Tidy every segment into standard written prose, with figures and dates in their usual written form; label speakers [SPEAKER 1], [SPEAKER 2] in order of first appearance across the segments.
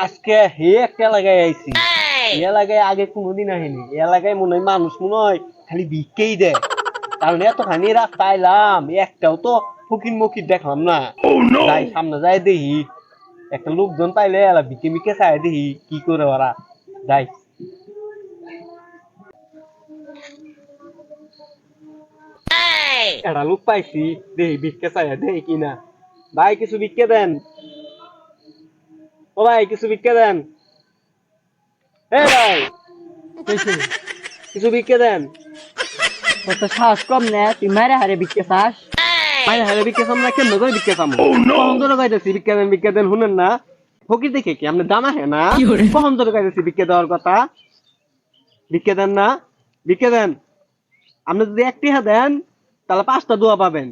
[SPEAKER 1] আজকে হে একটা এলাকায় আইছি। এই এলাকায় আগে কোনোদিন আহিনি। এই এলাকায় মনে হয় মানুষ মনে হয় খালি ভিক্ষেই দেয়। কারণ এতখানি রাস্তা আইলাম, একটাও তো ফকির মকির দেখলাম না। যাই সামনে যাই দেখি একটা লোকজন পাইলে এলা ভিক্ষে মিক্ষে চাই দেখি কি করে ওরা। যাই একটা লোক পাইছি, দেখি ভিক্ষে চাই দেখি কিনা। ভাই কিছু ভিক্ষে দেন, ও ভাই কিছু ভিক্ষে দেন, এ ভাই
[SPEAKER 2] কইছে
[SPEAKER 1] কিছু ভিক্ষে দেন।
[SPEAKER 2] তোর তো সাহস কম না, তুই মারে হারে বিকে চাস।
[SPEAKER 1] মাইনে হারে ভিক্ষে চাম না, কেমন করে ভিক্ষে চাম? কখন ধরে গাইতেছি ভিক্ষা দেন শুনেন না? ফকির দেখে কি আপনি জানা হে না? কখন ধরে গাইতেছি ভিক্ষা দেওয়ার কথা? ভিক্ষা দেন না, ভিক্ষা দেন। আপনি যদি 1 টাকা দেন তাহলে 5টা দোয়া পাবেন,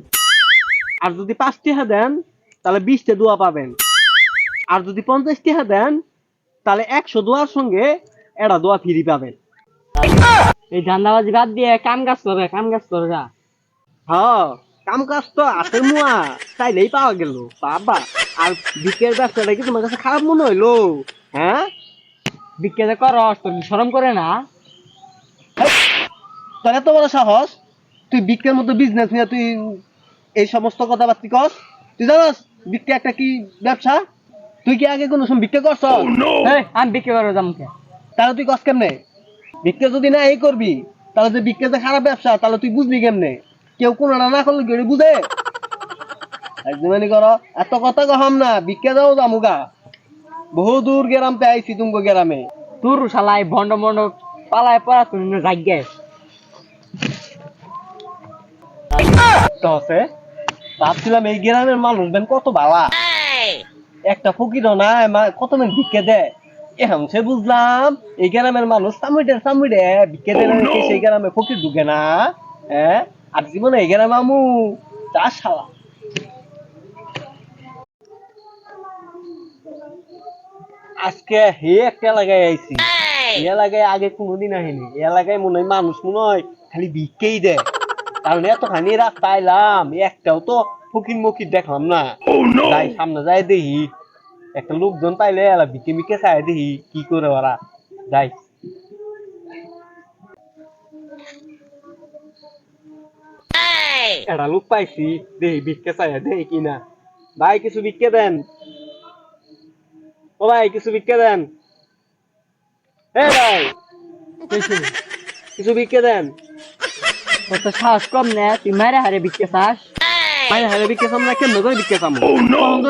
[SPEAKER 1] আর যদি 5 টাকা দেন তাহলে 20টা দোয়া পাবেন, আর যদি 50 টাকা দেন তাহলে 100 দোয়ার সঙ্গে একটা দোয়া ফ্রি পাবেন।
[SPEAKER 2] এই ধান্দাবাজি বাদ দিয়ে কাম কাজ করে, কাম কাজ করে যা।
[SPEAKER 1] হ্যাঁ, কাম কাজ তো হাতের মুয়া চাইলেই পাওয়া গেল বাবা। আর ভিক্ষের ব্যবসাটা কি তোমার কাছে খারাপ মনে হইলো? হ্যাঁ,
[SPEAKER 2] বিকে যে করস তোর কি শরম করে না?
[SPEAKER 1] তোর এত বড় সাহস, তুই ভিক্ষের মতো বিজনেস নিয়ে তুই এই সমস্ত কথাবার্তি কস? তুই জানাস ভিক্ষা একটা কি ব্যবসা? তুই কি আগে কোনো সময় ভিক্ষা করছ?
[SPEAKER 2] এই আমি বিকে করে যামকে।
[SPEAKER 1] তাহলে তুই কস কেমনে? ভিক্ষা যদি না এই করবি তাহলে যে ভিক্ষা যে খারাপ ব্যবসা তাহলে তুই বুঝবি কেমনে? কেউ কোনো না করলে কেউ বুঝে? একদমই করো, এত কথা কহাম না, ভিক্ষা যাও জামুগা। বহু দূর গেরামতে আইছি তুমগো গেরামে।
[SPEAKER 2] তোর শালাই ভন্ড মন্ড পালায় পড়া তুই জাগ্যাস।
[SPEAKER 1] তো আছে, ভাবছিলাম এই গ্রামের মানুষ বেন কত ভালা, একটা ফকিরও না কত মেন ভিক্ষে দেয়। এখন সে বুঝলাম এই গ্রামের মানুষ সামুইডে ভিক্ষে দেয় নাকি সেই গ্রামে ফকির ঢুকে না। হ্যাঁ, আর জীবনে এই গ্রামে আমু তা শালা। আজকে হে একটা এলাকায় আইছি। এই এলাকায় আগে কোনোদিন আহিনি। এই এলাকায় মনে হয় মানুষ মনে হয় খালি ভিক্ষেই দেয়। কারণ এতখানি রাস্তা আইলাম, একটাও তো ফকির মকির দেখলাম না। যাই সামনে যাই দেখি একটা লোকজন পাইলে এলা ভিক্ষে মিক্ষে চাই দেখি কি করে ওরা। যাই একটা লোক পাইছি, দেখি ভিক্ষে চাই দেখি কিনা। ভাই কিছু ভিক্ষে দেন, ও ভাই কিছু ভিক্ষে দেন, এ ভাই
[SPEAKER 2] কইছে
[SPEAKER 1] কিছু ভিক্ষে দেন।
[SPEAKER 2] তোর তো সাহস কম না, তুই মারে হারে বিকে চাস।
[SPEAKER 1] মাইনে হারে ভিক্ষে চাম না, কেমন করে ভিক্ষে চাম?